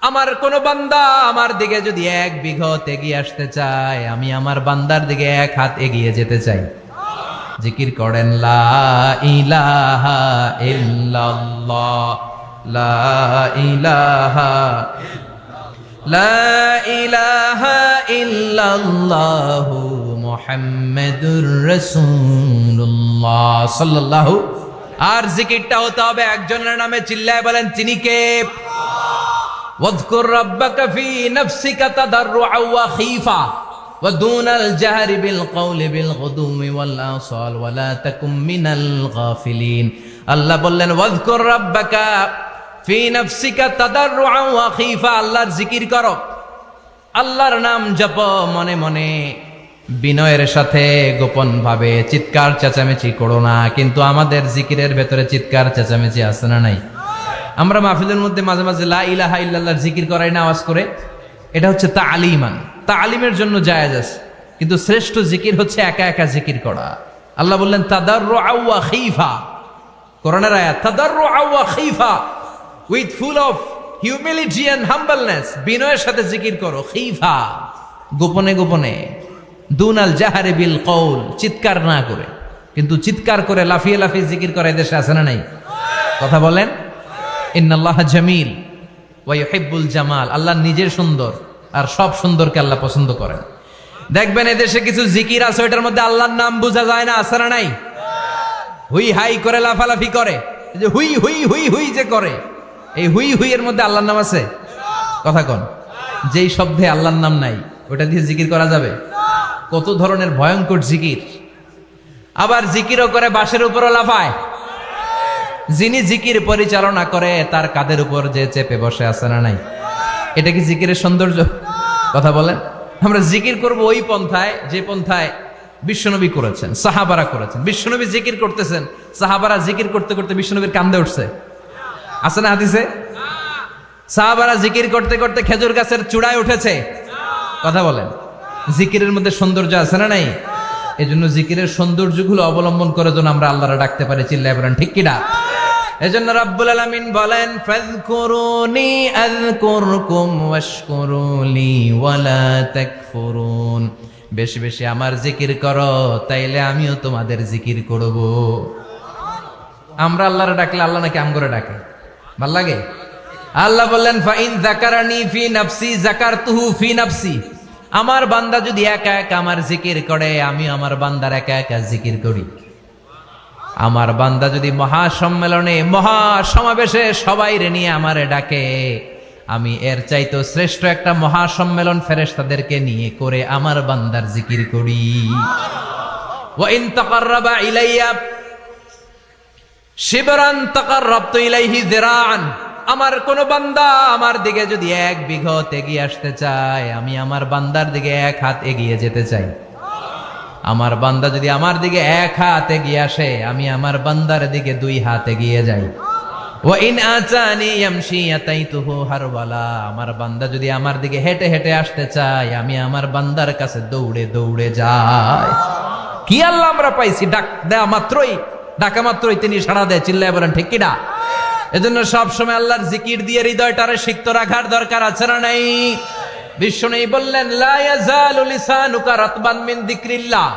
আমার কোন বান্দা আমার দিকে যদি 1 বিঘত এগিয়ে আসতে চায়, আমি আমার বান্দার দিকে 1 হাত এগিয়ে যেতে চাই। জিকির করেন লা ইলাহা ইল্লাল্লাহ, লা ইলাহা, লা ইলাহা ইল্লাল্লাহু মুহাম্মাদুর রাসূলুল্লাহ সাল্লাল্লাহু। আর জিকিরটা হতে হবে একজনের নামে, চিল্লায় বলেন তিনি কে? ওয়াযকুর রাব্বাকা ফি নাফসিকা তাদাররুআ ওয়া খীফা ওয়া দুনাল জাহরি বিল কওলি বিল গুদুমি ওয়াল আসাল ওয়া লা তাকুম মিনাল গাফিলিন। আল্লাহ বললেন ওয়াযকুর রাব্বাকা ফি নাফসিকা তাদাররুআ ওয়া খীফা, আল্লাহর জিকির করো, আল্লাহর নাম জপো মনে মনে, বিনয়ের সাথে, গোপন ভাবে, চিৎকার চেঁচামেচি করো না। কিন্তু আমাদের জিকিরের ভেতরে চিৎকার চেঁচামেচি আছে না নাই? আমরা মাহফিলের মধ্যে মাঝে মাঝে লা ইলাহা ইল্লাল্লাহর জিকির করাই না আওয়াজ করে, এটা হচ্ছে তালিমান, তালিমের জন্য জায়েজ আছে। কিন্তু শ্রেষ্ঠ জিকির হচ্ছে একা একা জিকির করা। আল্লাহ বললেন তাদাররুআ ওয়া খীফা, কোরআনের আয়াত, তাদাররুআ ওয়া খীফা, with full of humility and humbleness, বিনয়ের সাথে জিকির করো, খীফা গোপনে গোপনে, দুনাল জাহারি বিল কওল, চিৎকার না করে। কিন্তু চিৎকার করে লাফিয়ে লাফিয়ে জিকির করে দেশে আছে না নাই? কথা বলেন। ইন্নাল্লাহা জামিল ওয়া ইউহিব্বুল জামাল, আল্লাহ নিজে সুন্দর আর সব সুন্দরকে আল্লাহ পছন্দ করেন। দেখবেন এদেশে কিছু জিকির আছে ওইটার মধ্যে আল্লাহর নাম বোঝা যায় না, আছে না নাই? হুই হাই করে লাফালাফি করে, যে হুই হুই হুই হুই যে করে, এই হুই হুই এর মধ্যে আল্লাহর নাম আছে? কথা কোন? যেই শব্দে আল্লাহর নাম নাই ওটা দিয়ে জিকির করা যাবে? কত ধরনের ভয়ঙ্কর জিকির। আবার জিকিরও করে বাঁশের উপরও লাফায়। যিনি জিকির পরিচালনা করে তার কাঁধের উপর যে চেপে বসে, আছে না নাই? এটা কি জিকিরের সৌন্দর্য? কথা বলেন। আমরা জিকির করব ওই পন্থায় যে পন্থায় বিশ্বনবী করেছেন, সাহাবারা করেছেন। বিশ্বনবী জিকির করতেছেন, সাহাবারা জিকির করতে করতে বিশ্বনবীর কান্দে উঠছে, আছে না হাদিসে? সাহাবারা জিকির করতে করতে খেজুর গাছের চূড়ায় উঠেছে। কথা বলেন। জিকিরের মধ্যে সৌন্দর্য আছে না নাই? এই জন্য জিকিরের সৌন্দর্যগুলো অবলম্বন করে যেন আমরা আল্লাহরে ডাকতে পারি, চিল্লায় বলেন ঠিক কিনা? এজন্য রাব্বুল আলামিন বলেন ফাযকুরুনি আযকুরকুম ওয়াশকুরুলি ওয়ালা তাকফুরুন, বেশি বেশি আমার জিকির করো, তাইলে আমিও তোমাদের জিকির করব। আমরা আল্লাহরে ডাকলে আল্লাহ নাকি আম করে ডাকে? ভাল লাগে? আল্লাহ বললেন ফাইন যাকারানি ফি নাফসি যাকারতুহু ফি নাফসি, আমার বান্দা যদি একা একা আমার জিকির করে, আমি আমার বান্দার একা একা জিকির করি। আমার বান্দা যদি মহাসম্মেলনে, মহাসমাবেশে সবাই রে নিয়ে আমারে ডাকে, আমি এর চাইতো শ্রেষ্ঠ একটা মহাসম্মেলন ফেরেশতাদেরকে নিয়ে করে আমার বান্দার জিকির করি। ওয়া ইন তাকাররাবা ইলাইয়া শিবরান তাকাররাবতু ইলাইহি যিরাআন, আমার কোন বান্দা আমার দিকে যদি 1 বিঘত এগিয়ে আসতে চায়, আমি আমার বান্দার দিকে 1 হাত এগিয়ে যেতে চাই। আমার বান্দা যদি আমার দিকে 1 হাত এগিয়ে আসে, আমি আমার বান্দার দিকে 2 হাত এগিয়ে যাই। ওয়া ইন আতানি ইয়ামশি আতাইতুহু হারওয়ালা, আমার বান্দা যদি আমার দিকে হেঁটে হেঁটে আসতে চায়, আমি আমার বান্দার কাছে দৌড়ে দৌড়ে যাই। কি আল্লাহ আমরা পাইছি, ডাক দেয়া মাত্রই, ডাকা মাত্রই তিনি সাড়া দেয়, চিল্লায় বলেন ঠিক কিনা? এজন্য সব সময় আল্লাহর জিকির দিয়ে হৃদয়টারে সিক্ত রাখার দরকার আছে না নাই? বিশ্বনবী বললেন লা ইয়াজালু লিসানুকা রাতবান মিন যিকরিল্লাহ,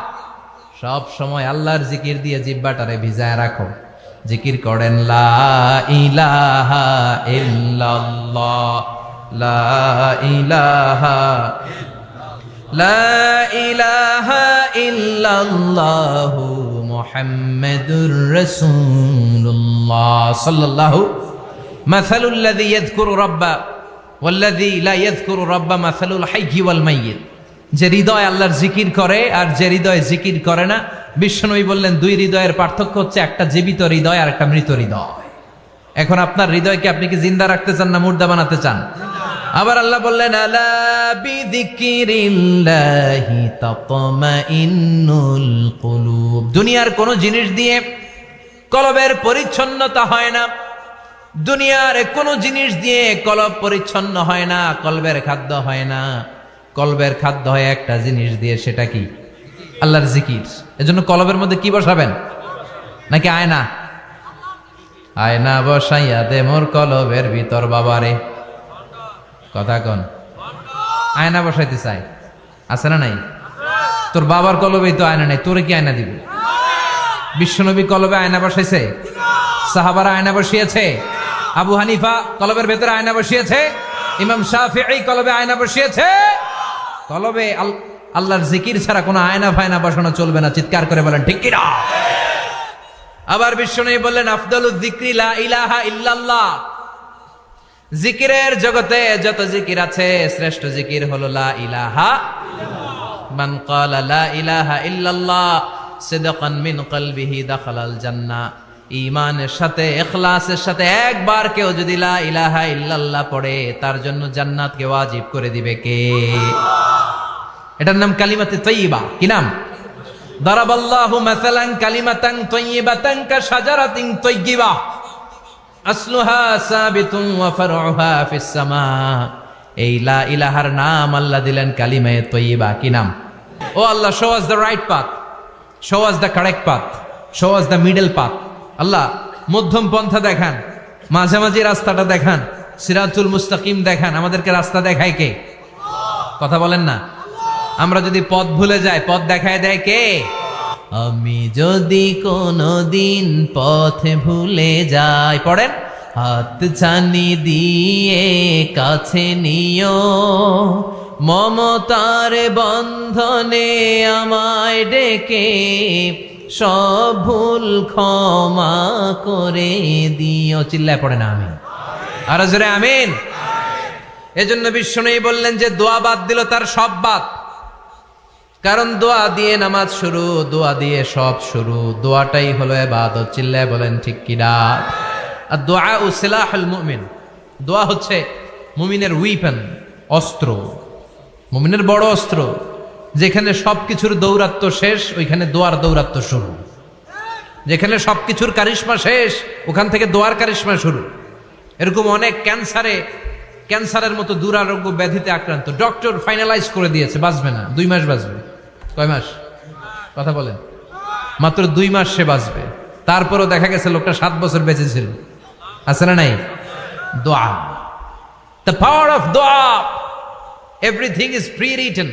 সব সময় আল্লাহর জিকির দিয়ে জিহ্বাটারে ভিজায় রাখো। জিকির করেন লা ইলাহা ইল্লাল্লাহ, লা ইলাহা, লা ইলাহা ইল্লাল্লাহু মুহাম্মাদুর রাসূলুল্লাহ সাল্লাল্লাহু। মাসালুল লাযী ইয়াযকুরু রাব্বা ওয়াল্লাযী লা ইয়াযকুরু রাব্বা মাসালুল হাইয়্যি ওয়াল মাইয়িত, যে হৃদয় আল্লাহর জিকির করে আর যে হৃদয় জিকির করে না, বিশ্বনবী বললেন 2 হৃদয়ের পার্থক্য হচ্ছে একটা জীবিত হৃদয় আর একটা মৃত হৃদয়। এখন আপনার হৃদয়কে আপনি কি জিন্দা রাখতে চান না মুর্দা বানাতে চান? আবার আল্লাহ বললেন আলা বিযিকরিল্লাহি তাতমাইন্নুল কুলুব, দুনিয়ার কোন জিনিস দিয়ে কলবের পরিচ্ছন্নতা হয় না, দুনিয়ার কোন জিনিস দিয়ে কলব পরিচ্ছন্ন হয় না, কলবের খাদ্য হয় না। কলবের খাদ্য হয় একটা জিনিস দিয়ে, সেটা কি? আল্লাহর জিকির। এজন্য কলবের মধ্যে কি বসাবেন? নাকি আয়না? আয়না বসাইয়া দে মোর কলবের ভিতর বাবারে। কথা কন। আয়না বসাইতে চাই, আছে না নাই? তোর বাবার কলবেই তো আয়না নাই, তোরে কি আয়না দিবে? বিশ্বনবী কলবে আয়না বসাইছে? সাহাবারা আয়না বসিয়েছে? আবু হানিফা কলবের ভেতরে আয়না বসিয়েছে? ইমাম শাফিঈ কলবে আয়না বসিয়েছে? কলবে আল্লাহর জিকির ছাড়া কোনো আয়না ফায়না বসানো চলবে না। চিৎকার করে বলেন ঠিক কিনা? আবার বিশ্বনবী বললেন, আফদালুয যিকরি লা ইলাহা ইল্লাল্লাহ। জিকিরের জগতে যত জিকির আছে, শ্রেষ্ঠ জিকির হলো লা ইলাহা ইল্লাল্লাহ। মান ক্বালা লা ইলাহা ইল্লাল্লাহ সিদকান মিন কলবিহি দাখালাল জান্নাহ। ঈমানের সাথে, ইখলাসের সাথে একবার কেউ যদি লা ইলাহা ইল্লাল্লাহ পড়ে, তার জন্য জান্নাতকে ওয়াজিব করে দিবে কে? এটার নাম কালিমাতে তাইয়্যিবা। কি নাম? দারাবাল্লাহু মাসালান কালিমাতান তাইয়্যিবাতান কাশাজারাতিন তাইয়্যিবা আসলুহা সাবিতুন ওয়া ফারউহা ফিস সামা। এই লা ইলাহার নাম আল্লাহ দিলেন কালিমায়ে তাইয়্যিবা। কি নাম? ও আল্লাহ, show us the right path, show us the correct path, show us the middle path. আল্লাহ মধ্যম পন্থা দেখান, মাঝামাঝি রাস্তাটা দেখান, সিরাতুল মুস্তাকিম দেখান। আমাদেরকে রাস্তা দেখায় কে? কথা বলেন না। আমরা যদি পথ ভুলে যাই, পথ দেখায় দেয় কে? আমি যদি কোনদিন পথ ভুলে যাই, পড়েন, হাত ছানি দিয়ে কাছে নিও, মমতার বন্ধনে আমায় ডেকে সব ভুল ক্ষমা করে দিও। চিল্লায় পড়ে না আমিন? আরো জোরে আমিন। এজন্য বিশ্বনবী বললেন যে দোয়া বাদ দিল তার সব বাদ। কারণ দোয়া দিয়ে নামাজ শুরু, দোয়া দিয়ে সব শুরু। দোয়াটাই হলো ইবাদত। চিল্লায় বলেন ঠিক কিনা? আর দোয়া ও সিলাহুল মুমিন। দোয়া হচ্ছে মুমিনের উইপেন, অস্ত্র, মুমিনের বড় অস্ত্র। যেখানে সবকিছুর দৌরাত্ম্য শেষ, ওইখানে দোয়ার দৌরাত্ম্য শুরু। যেখানে সবকিছুর কারিশমা শেষ, ওখান থেকে দোয়ার কারিশমা শুরু। এরকম অনেক ক্যান্সারের মতো দুরারোগ্য ব্যাধিতে আক্রান্ত, ডক্টর ফাইনালাইজ করে দিয়েছে বাঁচবে না, 2 মাস বাঁচবে। কয় মাস? কথা বলেন। মাত্র 2 মাস সে বাঁচবে। তারপরও দেখা গেছে লোকটা 7 বছর বেঁচে ছিল। আছে না নাই? দোয়া, দ্য পাওয়ার অফ দোয়া। Everything is pre-written,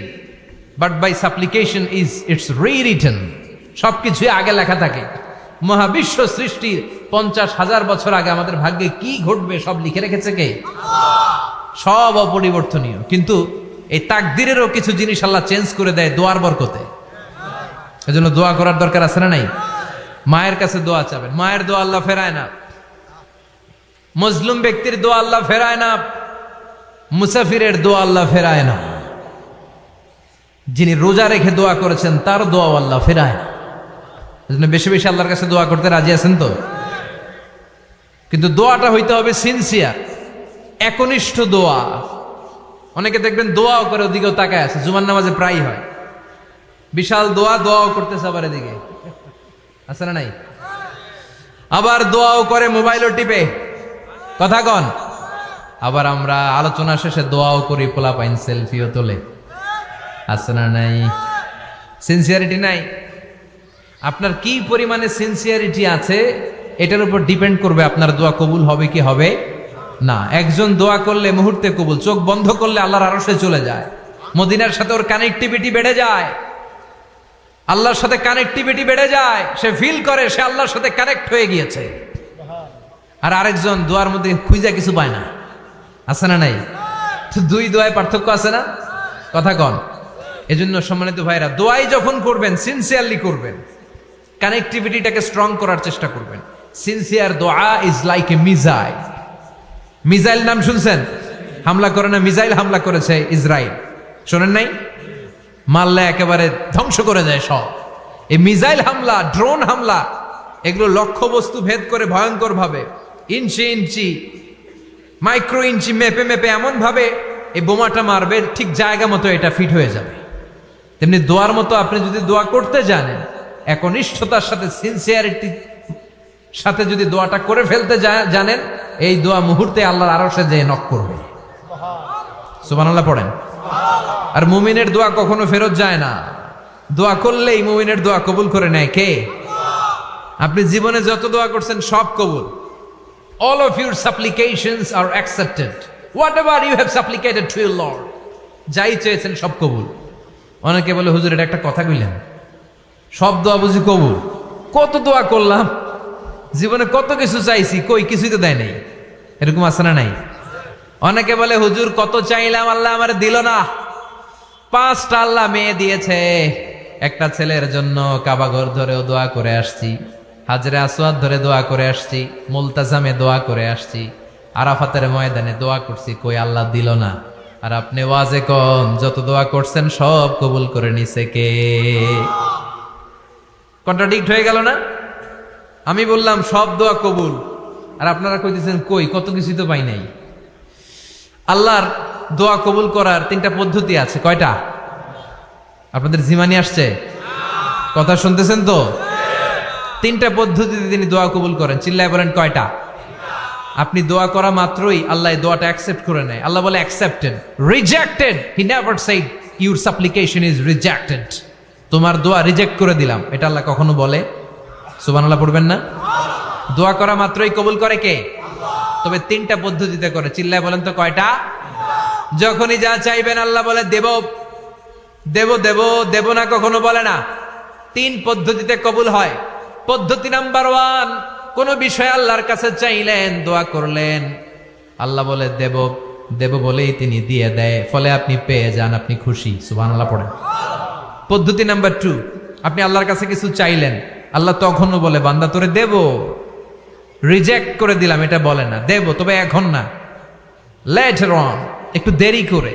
but by supplication is it's re-written. সবকিছুই আগে লেখা থাকে। মহাবিশ্ব সৃষ্টির 50,000 বছর আগে আমাদের ভাগ্যে কি ঘটবে সব লিখে রেখেছে কে? সব অপরিবর্তনীয়। কিন্তু এই তাকদিরেরও কিছু জিনিস আল্লাহ চেঞ্জ করে দেয় দোয়ার বরকতে। এজন্য দোয়া করার দরকার আছে না নাই? মায়ের কাছে দোয়া চাবেন, মায়ের দোয়া আল্লাহ ফেরায় না। মজলুম ব্যক্তির দোয়া আল্লাহ ফেরায় না। মুসাফিরের দোয়া আল্লাহ ফেরায় না। যিনি রোজা রেখে দোয়া করেছেন তার দোয়া আল্লাহ ফেরায় না। এজন্য বেশি বেশি আল্লাহর কাছে দোয়া করতে রাজি আছেন তো? কিন্তু দোয়াটা হইতে হবে সিনসিয়ার, একনিষ্ঠ দোয়া। অনেকে দেখবেন দোয়াও করে ওদিকেও তাকায় আছে, জুমার নামাজে প্রায় হয়। বিশাল দোয়া, দোয়াও করতেছে আবার এদিকে, আছে না নাই? আবার দোয়াও করে, মোবাইলও টিপে। কথা কন। আবার আমরা আলোচনা শেষে দোয়াও করি, পোলাপাইন সেলফিও তোলে, আছে না নাই? সিনসিয়ারিটি নাই। আপনার কি পরিমাণে সিনসিয়ারিটি আছে এটার উপর ডিপেন্ড করবে আপনার দোয়া কবুল হবে কি হবে না। একজন দোয়া করলে মুহূর্তে কবুল, চোখ বন্ধ করলে আল্লাহর আরশে চলে যায়। মদিনার সাথে ওর কানেক্টিভিটি বেড়ে যায়, আল্লাহর সাথে কানেক্টিভিটি বেড়ে যায়। সে ফিল করে সে আল্লাহর সাথে কানেক্ট হয়ে গিয়েছে। আর আরেকজন দোয়ার মধ্যে খুঁজে কিছু পায় না, আছে না নাই? তো 2 দোয়ায় পার্থক্য আছে না? কথা কন। এজন্য সম্মানিত ভাইরা, দোয়াই যখন করবেন সিনসিয়ারলি করবেন, কানেক্টিভিটিটাকে স্ট্রং করার চেষ্টা করবেন। সিনসিয়ার দোয়া is like a missile. Missile নাম শুনছেন? হামলা করে না, মিসাইল হামলা করেছে ইসরায়েল, শোনেন নাই? মারলে একেবারে ধ্বংস করে দেয় সব। এই মিসাইল হামলা, ড্রোন হামলা, এগুলো লক্ষ্য বস্তু ভেদ করে ভয়ঙ্কর ভাবে, ইঞ্চি ইঞ্চি, মাইক্রো ইঞ্চি মেপে মেপে এমন ভাবে এই বোমাটা মারবে, ঠিক জায়গা মতো এটা ফিট হয়ে যাবে। তেমনি দোয়ার মতো আপনি যদি দোয়া করতে জানেন, একনিষ্ঠতার সাথে, সিনসিয়ারিটির সাথে যদি দোয়াটা করে ফেলতে জানেন, এই দোয়া মুহূর্তে আল্লাহর আরশে যেয়ে নক করবে। সুবহানাল্লাহ পড়েন। আর মুমিনের দোয়া কখনো ফেরত যায় না। দোয়া করলেই মুমিনের দোয়া কবুল করে নেয় কে? আপনি জীবনে যত দোয়া করছেন সব কবুল। All of your supplications are accepted. whatever you have supplicated to your Lord, যাই চেয়েছেন সব কবুল। অনেকে বলে হুজুর এটা একটা কথা কইলেন, সব দোয়া বুঝি কবুল? কত দোয়া করলাম, জীবনে কত কিছু চাইছি, কই কিছুই তো দেয় নাই। এরকম আছে না নাই? অনেকে বলে হুজুর কত চাইলাম আল্লাহ আমার দিল না। 5টা আল্লাহ মেয়ে দিয়েছে, একটা ছেলের জন্য কাবা ঘর ধরেও দোয়া করে আসছি, হাজরে আসওয়াদ ধরে দোয়া করে আসছি, মুলতাজামে দোয়া করে আসছি, আরাফাতের ময়দানে দোয়া করছি, কই আল্লাহ দিল না। আর আপনি ওয়াজে কম যত দোয়া করছেন সব কবুল করে নিছে কে? কন্ট্রাডিক্ট হয়ে গেল না? আমি বললাম সব দোয়া কবুল, আর আপনারা কইতেছেন কই কত কিছুই তো পাই নাই। আল্লাহর দোয়া কবুল করার 3টা পদ্ধতি আছে। কয়টা? আপনাদের জিমানি আসছে? কথা শুনতেছেন তো? 3টা পদ্ধতিতে তিনি দোয়া কবুল করেন। চিল্লায় বলেন কয়টা? আপনি দোয়া করা মাত্রই আল্লাহ এই দোয়াটা অ্যাকসেপ্ট করে নেয়। আল্লাহ বলে accepted, rejected he never shed your সাপ্লিকেশন is rejected. তোমার দোয়া রিজেক্ট করে দিলাম, এটা আল্লাহ কখনো বলে? সুবহানাল্লাহ পড়বেন না? দোয়া করা মাত্রই কবুল করে কে? তবে 3টা পদ্ধতিতে করে। চিল্লায় বলেন তো কয়টা? যখনই যা চাইবেন আল্লাহ বলে দেব দেব দেব দেব না, কখনো বলে না। 3 পদ্ধতিতে কবুল হয়। পদ্ধতি নাম্বার 1, কোন বিষয় আল্লাহর কাছে চাইলেন, দোয়া করলেন, আল্লাহ বলে দেব দেব বলেই তিনি দিয়ে দেয়, ফলে আপনি পেয়ে যান, আপনি খুশি। সুবহানাল্লাহ পড়েন। পদ্ধতি নাম্বার 2, আপনি আল্লাহর কাছে কিছু চাইলেন, আল্লাহ তখনও বলে বান্দা তোরে দেব, রিজেক্ট করে দিলাম এটা বলে না, দেব তবে এখন না, লেটার অন, একটু দেরি করে,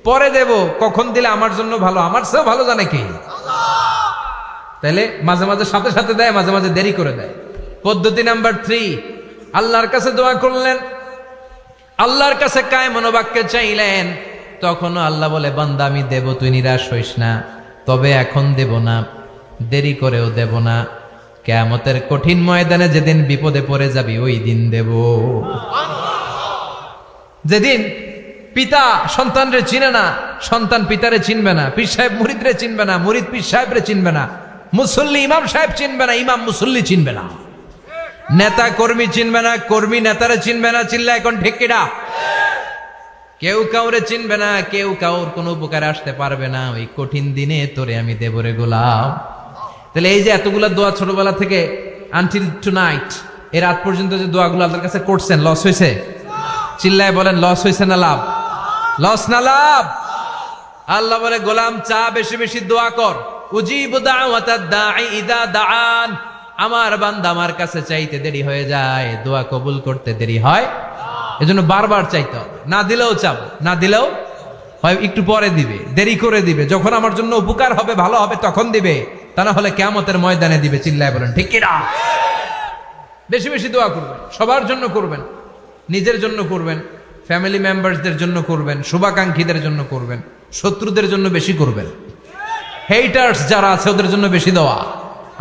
পরে দেব। কখন দিলে আমার জন্য ভালো, আমার চেয়েও ভালো জানে কে? তাইলে মাঝে মাঝে সাথে সাথে দেয়, মাঝে মাঝে দেরি করে দেয়। পদ্ধতি নাম্বার 3, আল্লাহর কাছে দোয়া করলেন, আল্লাহর কাছে কায় মনোবাক্যে চাইলেন, তখনও আল্লাহ বলে বান্দা আমি দেব, তুই নিরাশ হইস না, তবে এখন দেব না, দেরি করেও দেব না, কিয়ামতের কঠিন ময়দানে যেদিন বিপদে পড়ে যাবি ওই দিন দেব। যেদিন পিতা সন্তানরে চিনে না, সন্তান পিতারে চিনবে না, পীর সাহেব মুরিদরে চিনবে না, মুরিদ পীর সাহেবরে চিনবে না, মুসল্লি ইমাম সাহেব চিনবে না, ইমাম মুসল্লি চিনবে না, নেতা কর্মী চিনবে না, কর্মী নেতারে চিনবে না। চিল্লা এখন ঠিক কিনা? কেউ কাউরে চিনবে না, কেউ কাউর কোনো উপকারে আসতে পারবে না। ওই কঠিন দিনে তোরে আমি দেবরে গোলাম। তাহলে এই যে এতগুলা দোয়া ছোটবেলা থেকে আনটিল টুনাইট, এর রাত পর্যন্ত যে দোয়াগুলো আল্লাহর কাছে করছেন, লস হয়েছে? চিল্লায় বলেন লস হয়েছে না লাভ? লস না লাভ? আল্লাহ বলে গোলাম চা বেশি বেশি দোয়া কর, উজিবু দাওয়াতাদ দাঈ ইযা দাআন। আমার বান্দা আমার কাছে চাইতে দেরি হয়ে যায়, দোয়া কবুল করতে দেরি হয়। এজন্য বারবার চাইতে হবে। না দিলেও চাবো, না দিলেও হয় একটু পরে দিবে, দেরি করে দিবে, যখন আমার জন্য উপকার হবে, ভালো হবে তখন দিবে, তা না হলে কিয়ামতের ময়দানে দিবে। চিল্লায় বলেন ঠিক কি না? বেশি বেশি দোয়া করবেন, সবার জন্য করবেন, নিজের জন্য করবেন, ফ্যামিলি মেম্বারসদের জন্য করবেন, শুভাকাঙ্ক্ষীদের জন্য করবেন, শত্রুদের জন্য বেশি করবেন, হেটার্স যারা আছে ওদের জন্য বেশি দোয়া।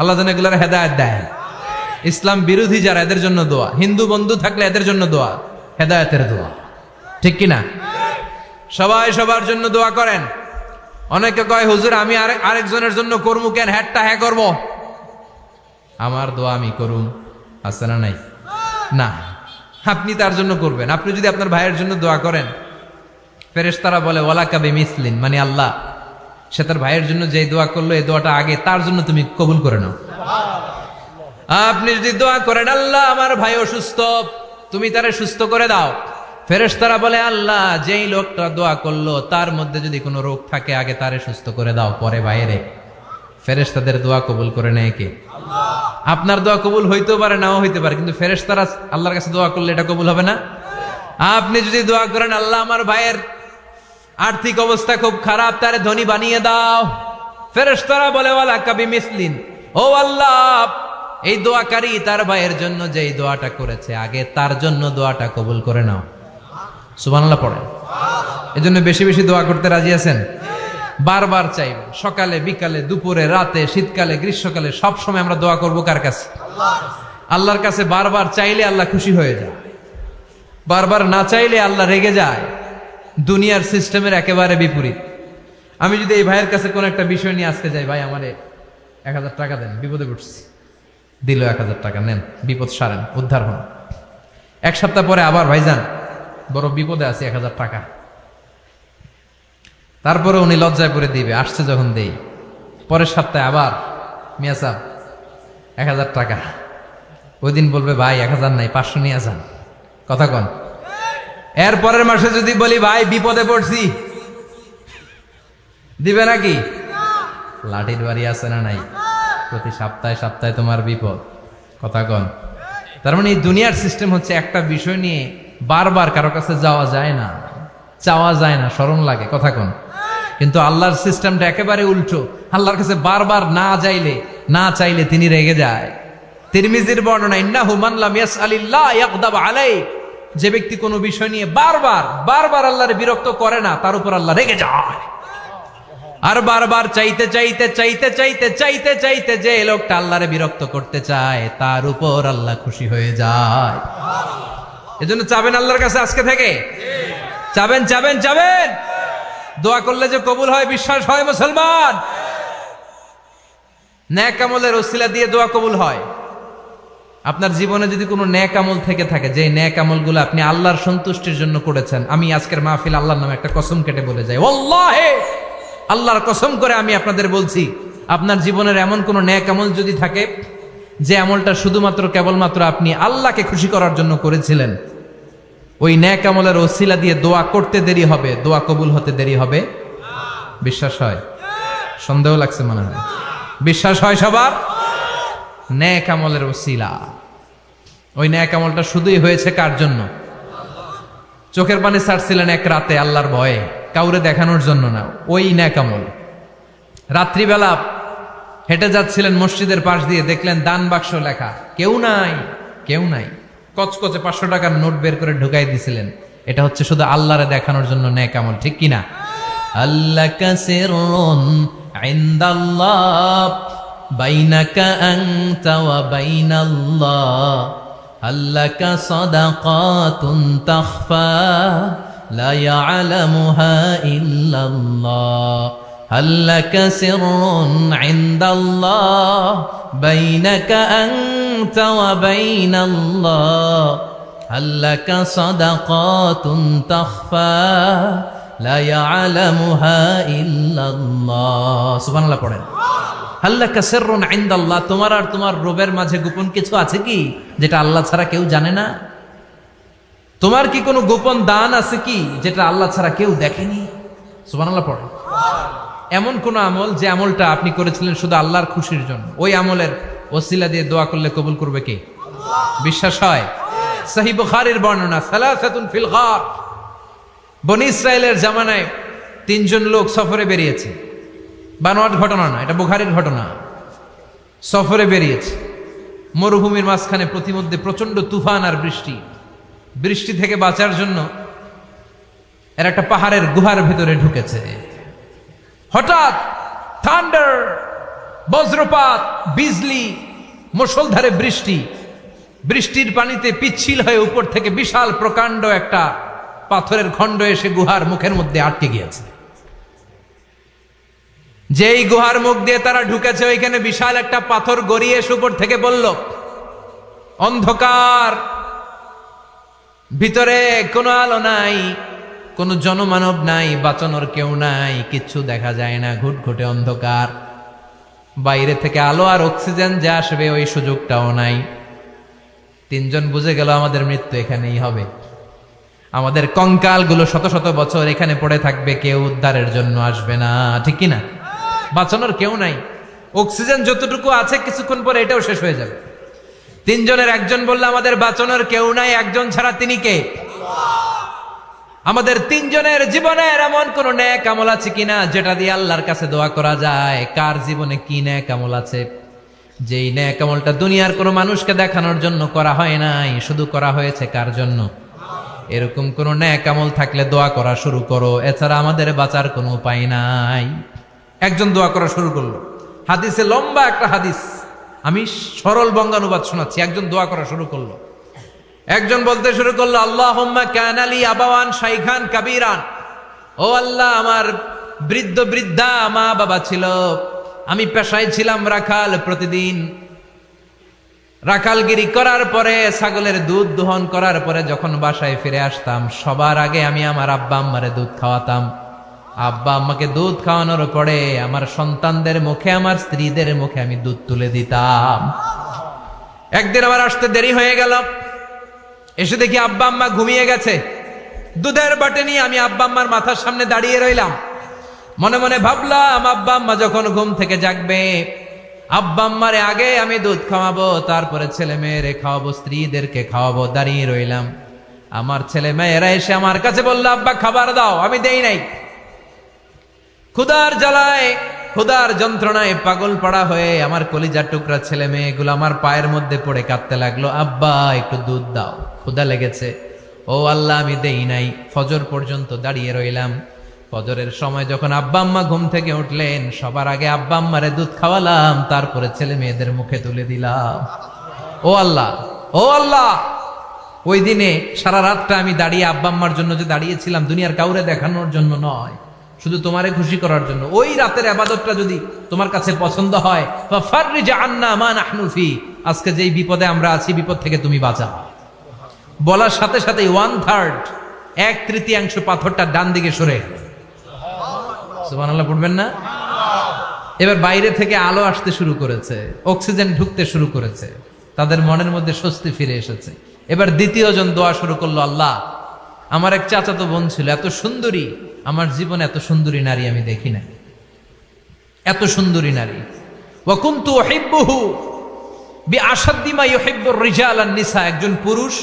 আল্লাহ যেন এগুলোর হেদায়েত দেয়। ইসলাম বিরোধী যারা, এদের জন্য দোয়া। হিন্দু বন্ধু থাকলে এদের জন্য দোয়া, হেদায়েতের দোয়া। ঠিক কিনা? সবাই সবার জন্য দোয়া করেন। অনেকে কয় হুজুর আমি আরেকজনের জন্য করবো কেন, হ্যাটটা হ্যাঁ করবো, আমার দোয়া আমি করুম, আছে না নাই? না, আপনি তার জন্য করবেন। আপনি যদি আপনার ভাইয়ের জন্য দোয়া করেন, ফেরেশতারা বলে ওয়ালা কাবি মিসলিন, মানে আল্লাহ সে তার ভাইয়ের জন্য যে দোয়া করলো এই দোয়াটা আগে তার জন্য তুমি কবুল করে নাও। আপনি যদি দোয়া করেন আল্লাহ আমার ভাই অসুস্থ, তুমি তারে সুস্থ করে দাও, ফেরেশতারা বলে আল্লাহ যেই লোকটা দোয়া করলো তার মধ্যে যদি কোনো রোগ থাকে আগে তারে সুস্থ করে দাও, পরে বাইরে। ফেরেশতাদের দোয়া কবুল করে নেয় কে? আল্লাহ। আপনার দোয়া কবুল হইতেও পারে, নাও হইতে পারে, কিন্তু ফেরেশতারা আল্লাহর কাছে দোয়া করলে এটা কবুল হবে না। আপনি যদি দোয়া করেন আল্লাহ আমার ভাইয়ের আর্থিক অবস্থা খুব খারাপ, তারে ধনী বানিয়ে দাও, ফেরেশতারা বলে ওয়ালা কাবি মিসলিন, ও আল্লাহ এই দোয়াকারী তার ভাইয়ের জন্য যেই দোয়াটা করেছে আগে তার জন্য দোয়াটা কবুল করে নাও। সুবহানাল্লাহ পড়েন। এজন্য বেশি বেশি দোয়া করতে রাজি আছেন? বারবার চাইবেন, সকালে বিকালে দুপুরে রাতে শীতকালে গ্রীষ্মকালে সব সময় আমরা দোয়া করব কার কাছে? আল্লাহর কাছে। বারবার চাইলে আল্লাহ খুশি হয়ে যায়, বারবার না চাইলে আল্লাহ রেগে যায়। দুনিয়ার সিস্টেমের একেবারে বিপরীত। আমি যদি এই ভাইয়ের কাছে কোন একটা বিষয় নিয়ে আজকে যাই, ভাই আমারে 1000 টাকা দেন, বিপদে পড়ছি, দিল 1000 টাকা, নেন, বিপদ সারেন, উদ্ধার হন। এক সপ্তাহ পরে আবার ভাইজান বড় বিপদে আছি, 1000 টাকা। তারপরে উনি লজ্জায় পড়ে দিবে, আসছে যখন দেই। পরের সপ্তাহে আবার মিয়া সাহেব 1000 টাকা। ওই দিন বলবে ভাই 1000 নাই, 500 নিয়ে যান। কথা কন। এর পরের মাসে যদি বলি ভাই বিপদে পড়ছি, দিবে নাকি? লাঠির বাড়ি আছে না নাই? প্রতি সপ্তাহে সপ্তাহে তোমার বিপদ। কথা কন। তার মানে এই দুনিয়ার সিস্টেম হচ্ছে একটা বিষয় নিয়ে বারবার কারো কাছে যাওয়া যায় না, চাওয়া যায় না, শরম লাগে। কথা কন। কিন্তু আল্লাহর সিস্টেমটা একেবারে উল্টো। আল্লাহর কাছে বারবার না চাইলে তিনি রেগে যায়। তিরমিজির বর্ণনা, ইন্নাহু মান লাম ইয়াসআলিল্লাহ ইয়াগদাব আলাইহি, যে ব্যক্তি কোনো বিষয় নিয়ে বারবার আল্লাহর বিরক্ত করে না, তার উপর আল্লাহ রেগে যায়। আর বারবার চাইতে যে লোকটা আল্লাহরে বিরক্ত করতে চায়, তার উপর আল্লাহ খুশি হয়ে যায়। এজন্য চাবেন আল্লাহর কাছে আজকে থেকে, চাবেন। দোয়া করলে যে কবুল হয়, বিশ্বাস হয় মুসলমান। নেক আমলের ওসিলা দিয়ে দোয়া কবুল হয়। আপনার জীবনে যদি কোনো নেক আমল থেকে থাকে, যে নেক আমলগুলো আপনি আল্লাহর সন্তুষ্টির জন্য করেছেন, আমি আজকের মাহফিল আল্লাহর নামে একটা কসম কেটে বলে যাই, ওয়াল্লাহি, আল্লাহর কসম করে আমি আপনাদের বলছি, আপনার জীবনের এমন কোন নেক আমল যদি থাকে, যে আমলটা শুধুমাত্র কেবলমাত্র আপনি আল্লাহকে খুশি করার জন্য করেছিলেন, ওই নেক আমলের ওসিলা দিয়ে দোয়া করতে দেরি হবে, দোয়া কবুল হতে দেরি হবে। বিশ্বাস হয়? সন্দেহ লাগছে মনে হয়। বিশ্বাস হয় সবার? নেক আমলের ওসিলা, ওই নেক আমলটা শুধুই হয়েছে কার জন্য? চোখের পানি ছাড়ছিলেন এক রাতে আল্লাহর ভয়ে, কাউরে দেখানোর জন্য না। ওই নেক আমল। রাত্রিবেলা হেঁটে যাচ্ছিলেন মসজিদের পাশ দিয়ে, দেখলেন দান বাক্স লেখা, কেউ নাই। কচকচে 500 টাকার নোট বের করে ঢুকাই দিছিলেন। এটা হচ্ছে শুধু আল্লাহরে দেখানোর জন্য নেক আমল, ঠিক কিনা? আল্লাকা সিররুন ইনদাল্লাহ বাইনাকা আনতা ওয়া বাইনাল্লাহ, আল্লাকা সাদাকাতুন তাখফা লা ইয়ালামুহা ইল্লাল্লাহ, আল্লাকা সিররুন ইনদাল্লাহ বাইনাকা আনতা ওয়া বাইনাল্লাহ, আল্লাকা সাদাকাতুন তাখফা লা ইয়ালামুহা ইল্লাল্লাহ। সুবহানাল্লাহ পড়েন। আল্লাকা সিররুন ইনদাল্লাহ, তোমার আর তোমার রবের মাঝে গোপন কিছু আছে কি, যেটা আল্লাহ ছাড়া কেউ জানে না? তোমার কি কোনো গোপন দান আছে কি, যেটা আল্লাহ ছাড়া কেউ দেখেনি? সুবহানাল্লাহ পড়েন। এমন কোন আমল, যে আমলটা আপনি করেছিলেন শুধু আল্লাহর খুশির জন্য, ওই আমলের ওসিলা দিয়ে দোয়া করলে কবুল করবে কে? বিশ্বাস হয়? সহিহ বুখারীর বর্ণনা, সালাসাতুন ফিল গার, বনি ইসরাইলের জামানায় 3 জন লোক সফরে বেরিয়েছে। বানোয়াট ঘটনা না, এটা বুখারীর ঘটনা। সফরে বেরিয়েছে, মরুভূমির মাঝখানে প্রতিমধ্যে প্রচন্ড তুফান আর বৃষ্টি থেকে বাঁচার জন্য এর একটা পাহাড়ের গুহার ভেতরে ঢুকেছে। হঠাৎ থান্ডার, বজ্রপাত, বিজলি, মুষলধারে বৃষ্টির পানিতে পিচ্ছিল হয়ে উপর থেকে বিশাল প্রকাণ্ড একটা পাথরের খণ্ড এসে গুহার মুখের মধ্যে আটকে গিয়েছে। যেই গুহার মুখ দিয়ে তারা ঢুকেছে, ওইখানে বিশাল একটা পাথর গড়িয়ে এসে উপর থেকে বলল, অন্ধকার, ভিতরে কোনো আলো নাই, কোনো জনমানব নাই, বাঁচানোর কেউ নাই, কিচ্ছু দেখা যায় না, ঘুটঘুটে অন্ধকার, বাইরে থেকে আলো আর অক্সিজেন যে আসবে ওই সুযোগটাও নাই। 3 জন বুঝে গেল আমাদের মৃত্যু এখানেই হবে, আমাদের কঙ্কালগুলো শত শত বছর এখানে পড়ে থাকবে, কেউ উদ্ধারের জন্য আসবে না, ঠিক কিনা? বাঁচানোর কেউ নাই, অক্সিজেন যতটুকু আছে কিছুক্ষণ পরে এটাও শেষ হয়ে যাবে। 3 জনের একজন বলল, আমাদের বাঁচানোর কেউ নাই, একজন ছাড়া তিনি কে? আমাদের 3 জনের জীবনের এমন কোন নেক আমল আছে কিনা, যেটা দিয়ে আল্লাহর কাছে দোয়া করা যায়? কার জীবনে কি নেক আমল আছে, যেই নেক আমলটা দুনিয়ার কোনো মানুষকে দেখানোর জন্য করা হয় নাই, শুধু করা হয়েছে কার জন্য? এরকম কোন নেক আমল থাকলে দোয়া করা শুরু করো, এছাড়া আমাদের বাঁচার কোনো উপায় নাই। একজন দোয়া করা শুরু করলো, হাদিসে লম্বা একটা হাদিস, আমি সরল বঙ্গানুবাদ শোনাচ্ছি। একজন দোয়া করা শুরু করলো, একজন বলতে শুরু করলো, আল্লাহুম্মা কানা লি আবাওয়ান শাইখান কাবীরান, ও আল্লাহ, আমার বৃদ্ধা মা বাবা ছিল, আমি পেশায় ছিলাম রাখাল, প্রতিদিন রাখালগিরি করার পরে, ছাগলের দুধ দোহন করার পরে যখন বাসায় ফিরে আসতাম, সবার আগে আমি আমার আব্বা আম্মারে দুধ খাওয়াতাম। আব্বা আম্মাকে দুধ খাওয়ানোর পরে আমার সন্তানদের মুখে, আমার স্ত্রীদের মুখে আমি দুধ তুলে দিতাম। একদিন আবার আসতে দেরি হয়ে গেল, এসে দেখি আব্বা আম্মা ঘুমিয়ে গেছে। দুধের বাটি নিয়ে আমি আব্বা আম্মার মাথার সামনে দাঁড়িয়ে রইলাম। মনে মনে ভাবলাম, আব্বা আম্মা যখন ঘুম থেকে জাগবে, আব্বা আম্মারে আগে আমি দুধ খাওয়াবো, তারপরে ছেলে মেয়েরে খাওয়াবো, স্ত্রীদেরকে খাওয়াবো। দাঁড়িয়ে রইলাম। আমার ছেলে মেয়েরা এসে আমার কাছে বললো, আব্বা খাবার দাও। আমি দেই নাই। ক্ষুধার জ্বালায়, ক্ষুধার যন্ত্রণায় পাগল পড়া হয়ে আমার কলিজার টুকরা ছেলে মেয়েগুলো আমার পায়ের মধ্যে পড়ে কাঁদতে লাগলো, আব্বা একটু দুধ দাও, ক্ষুধা লেগেছে। ও আল্লাহ, আমি দেই নাই। ফজর পর্যন্ত দাঁড়িয়ে রইলাম। ফজরের সময় যখন আব্বা আম্মা ঘুম থেকে উঠলেন, সবার আগে আব্বা আম্মারে দুধ খাওয়ালাম, তারপরে ছেলে মেয়েদের মুখে তুলে দিলাম। ও আল্লাহ, ও আল্লাহ, ওই দিনে সারা রাতটা আমি দাঁড়িয়ে আব্বা আম্মার জন্য যে দাঁড়িয়েছিলাম, দুনিয়ার কাউরে দেখানোর জন্য নয়, শুধু তোমারে খুশি করার জন্য। ওই রাতের ইবাদতটা যদি তোমার কাছে পছন্দ হয়, ফাফাররিজ আন্না মা নাহনু ফি, আজকে যেই বিপদে আমরা আছি, বিপদ থেকে তুমি বাঁচাও। বলার সাথে সাথে 1/3, 1/3 পাথরটা ডান দিকে সরে গেল। সুবহানাল্লাহ পড়বেন না? এবার বাইরে থেকে আলো আসতে শুরু করেছে, অক্সিজেন ঢুকতে শুরু করেছে, তাদের মনের মধ্যে স্বস্তি ফিরে এসেছে। এবার দ্বিতীয় জন দোয়া শুরু করলো, আল্লাহ, আমার এক চাচাতো বোন ছিল, এত সুন্দরী, আমার জীবনে এত সুন্দরী নারী আমি দেখি না, এত সুন্দরী নারী। ওয়া কুনতু উহিব্বুহু বিআশাদ্দি মা ইউহিব্বুর রিজাল আন নিসা, একজন পুরুষ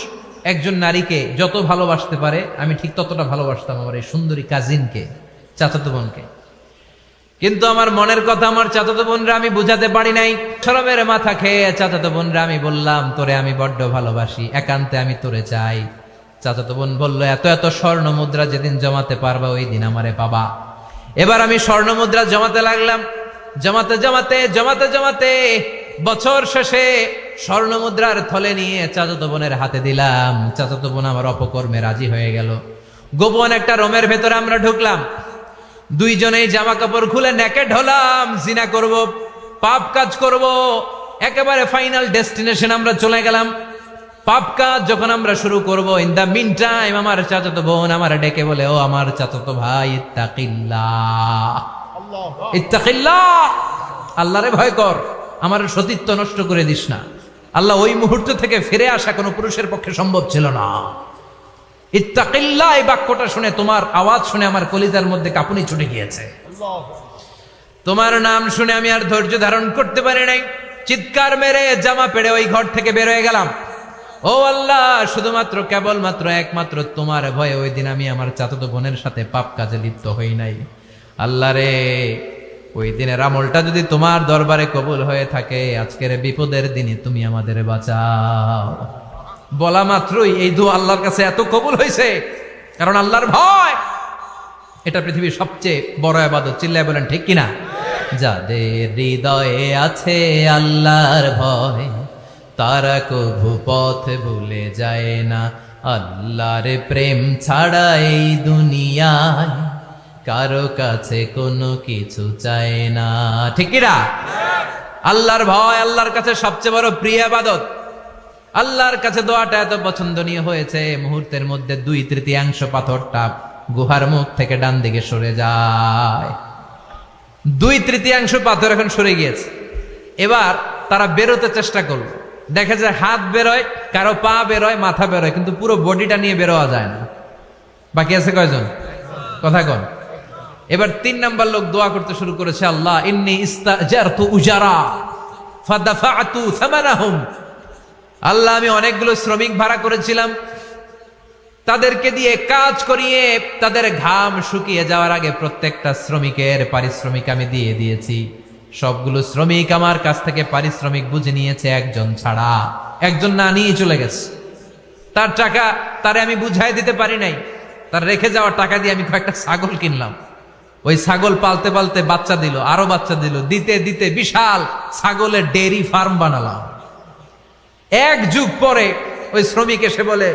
একজন নারীকে যত ভালোবাসতে পারে, আমি ঠিক ততটা ভালোবাসতাম আমার এই সুন্দরী কাজিনকে, চাচাতো বোনকে। কিন্তু আমার মনের কথা আমার চাচাতো বোনরা আমি বুঝাতে পারি নাই। শরমের মাথা খেয়ে চাচাতো বোনরা আমি বললাম, তোরে আমি বড্ড ভালোবাসি, একান্তে আমি তোরে চাই। চাচাতো বোন বলল, এত এত স্বর্ণ মুদ্রা যেদিন জমাতে পারবা ওই দিন আমারে পাবা। এবার আমি স্বর্ণ মুদ্রা জমাতে লাগলাম। জমাতে জমাতে জমাতে জমাতে বছর শেষে স্বর্ণ মুদ্রার থলে নিয়ে চাচাতো বোনের হাতে দিলাম। চাচাতো বোন আমার অপকর্মে রাজি হয়ে গেল। গোপন একটা রুমের ভেতরে আমরা ঢুকলাম, দুইজনেই জামা কাপড় খুলে নেকেড হলাম, জিনা করব, পাপ কাজ করব। একেবারে ফাইনাল ডেস্টিনেশন আমরা চলে গেলাম। পাপ কাজ যখন আমরা শুরু করব, ইন দা মিন টাইম আমার চাচাতো বোন আমার ডেকে বলে, ও আমার চাচাতো ভাই, ইত্তাকিল্লাহ, ইত্তাকিল্লাহ, আল্লাহরে ভয় কর, আমার সতীত্ব নষ্ট করে দিস না। আল্লাহ ওই মুহূর্ত থেকে ফিরে আসা কোনো পুরুষের পক্ষে সম্ভব ছিল না। ইত্তাকিল্লাহ, এই বাক্যটা শুনে, তোমার আওয়াজ শুনে আমার কলিজার মধ্যে কাঁপুনি ছুটে গিয়েছে। তোমার নাম শুনে আমি আর ধৈর্য ধারণ করতে পারি নাই, চিৎকার মেরে জামা পেড়ে ওই ঘর থেকে বের হয়ে গেলাম। ও আল্লাহ, শুধুমাত্র কেবলমাত্র একমাত্র তোমার ভয়ে ওই দিন আমি আমার চাচাতো বোনের সাথে পাপ কাজে লিপ্ত হই নাই। আল্লাহ রে, ওই দিনের আমলটা যদি তোমার দরবারে কবুল হয়ে থাকে, আজকের বিপদের দিনে তুমি আমাদের বাঁচাও। বলা মাত্রই এই দোয়া আল্লাহর কাছে এত কবুল হয়েছে, কারণ আল্লাহর ভয় এটা পৃথিবীর সবচেয়ে বড় ইবাদত। চিল্লায় বলেন ঠিক কিনা? যাদের হৃদয়ে আছে আল্লাহর ভয়, তারা কভু পথ ভুলে যায় না। আল্লাহর প্রেম ছাড়া এই দুনিয়ায় কারো কাছে কোনো কিছু চায় না। ঠিক কিনা? আল্লাহর ভয় আল্লাহর কাছে সবচেয়ে বড় প্রিয় ইবাদত। আল্লাহর কাছে দোয়াটা এত পছন্দনীয় হয়েছে, মুহূর্তের মধ্যে 2/3 পাথরটা গুহার মুখ থেকে ডান দিকে সরে যায়। 2/3 পাথর এখন সরে গিয়েছে। এবার তারা বেরোতে চেষ্টা করলো, দেখা যায় হাত বেরোয়, কারো পা বেরোয়, মাথা বেরোয়, কিন্তু পুরো বডিটা নিয়ে বেরোয়া যায় না। বাকি আছে কয়জন? কথা কন। এবার 3 নাম্বার লোক দোয়া করতে শুরু করেছে, আল্লাহ ইন্নী ইস্তাজারতু উজারা ফাদাফা'তু সামানাহুম, আল্লাহ আমি অনেকগুলো শ্রমিক ভাড়া করেছিলাম, তাদেরকে দিয়ে কাজ করিয়ে তাদের ঘাম শুকিয়ে যাওয়ার আগে প্রত্যেকটা শ্রমিকের পারিশ্রমিক আমি দিয়ে দিয়েছি। সবগুলো শ্রমিক আমার কাছ থেকে পারিশ্রমিক বুঝে নিয়েছে, একজন ছাড়া। একজন না নিয়ে চলে গেছে। তার টাকা তারে আমি বুঝাই দিতে পারি নাই। তার রেখে যাওয়া টাকা দিয়ে আমি কয়েকটা ছাগল কিনলাম। ওই ছাগল পালতে পালতে বাচ্চা দিল, আরো বাচ্চা দিল, দিতে দিতে বিশাল ছাগলের ডেয়ারি ফার্ম বানালাম। 1 যুগ পরে ওই শ্রমিক এসে বলে,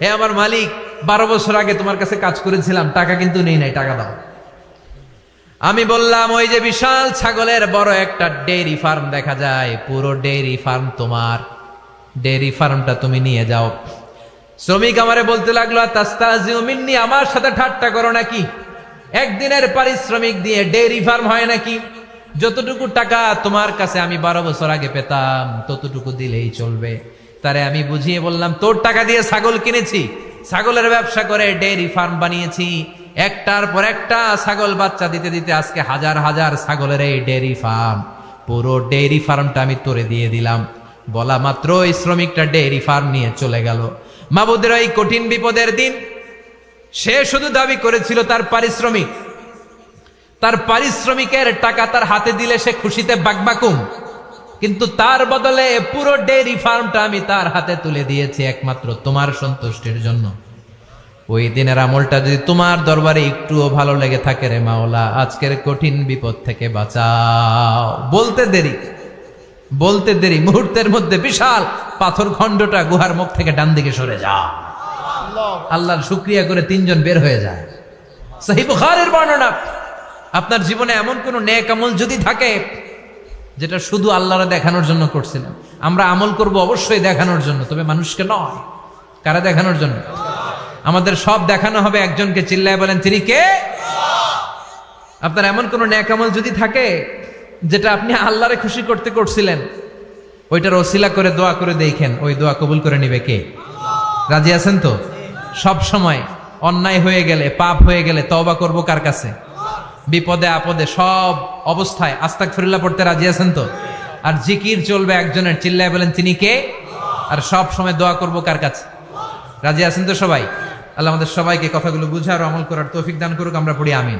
হে আমার মালিক, 12 বছর আগে তোমার কাছে কাজ করেছিলাম, টাকা কিন্তু নেই নাই, টাকা দাও। আমি বললাম, ওই যে বিশাল ছাগলের বড় একটা ডেয়ারি ফার্ম দেখা যায়, পুরো ডেয়ারি ফার্ম তোমার, ডেয়ারি ফার্মটা তুমি নিয়ে যাও। শ্রমিক আমারে বলতে লাগলো, তাস্তাহজিউ মিন্নি, আমার সাথে ঠাট্টা করো নাকি? একদিনের পারিশ্রমিক দিয়ে ডেয়ারি ফার্ম হয় নাকি? যতটুকু টাকা তোমার কাছে আমি 12 বছর আগে পেতাম ততটুকু দিলেই চলবে। তারে আমি বুঝিয়ে বললাম, তোর টাকা দিয়ে ছাগল কিনেছি, ছাগলের ব্যবসা করে ডেয়ারি ফার্ম বানিয়েছি, একটার পর একটা ছাগল বাচ্চা দিতে দিতে আজকে হাজার হাজার ছাগলের এই ডেয়ারি ফার্ম, পুরো ডেয়ারি ফার্মটা আমি তোরে দিয়ে দিলাম। বলা মাত্র ওই শ্রমিকটা ডেয়ারি ফার্ম নিয়ে চলে গেল। মাবুদের এই কঠিন বিপদের দিন সে শুধু দাবি করেছিল তার পারিশ্রমিক, তার পারিশ্রমিকের টাকা তার হাতে দিলে সে খুশিতে বাকবাকুম, কিন্তু তার বদলে পুরো ডেয়ারি ফার্মটা আমি তার হাতে তুলে দিয়েছি একমাত্র তোমার সন্তুষ্টির জন্য। ওই দিনের আমলটা যদি তোমার দরবারে একটুও ভালো লেগে থাকে রে মাওলা, আজকের কঠিন বিপদ থেকে বাঁচাও। বলতে দেরি মুহূর্তের মধ্যে বিশাল পাথর খণ্ডটা গুহার মুখ থেকে ডান দিকে সরে যায়। আল্লাহর শুকরিয়া করে 3 জন বের হয়ে যায়। সহিহ বুখারীর বর্ণনা। আপনার জীবনে এমন কোন নেক আমল যদি থাকে যেটা শুধু আল্লাহরে দেখানোর জন্য করছিলেন, আমরা আমল করব অবশ্যই দেখানোর জন্য, তবে মানুষকে নয়। কারা দেখানোর জন্য? আমাদের সব দেখানো হবে একজনকে। চিল্লায় বলেন, তিনি কে? আপনার এমন কোন নেক আমল যদি থাকে যেটা আপনি আল্লাহরে খুশি করতে করছিলেন, ওইটার ওসিলা করে দোয়া করে দেখেন, ওই দোয়া কবুল করে নিবে কে? রাজি আছেন তো? সব সময় অন্যায় হয়ে গেলে, পাপ হয়ে গেলে তওবা করব কার কাছে? বিপদে আপদে সব অবস্থায় আস্তাগফিরুল্লাহ পড়তে রাজি আছেন তো? আর জিকির চলবে একজনের। চিল্লায় বলেন, তিনি কে? আর সব সময় দোয়া করব কার কাছে? রাজি আছেন তো সবাই? আল্লাহ আমাদের সবাইকে কথাগুলো বুঝার ও আমল করার তৌফিক দান করুক। আমরা পড়ি আমিন।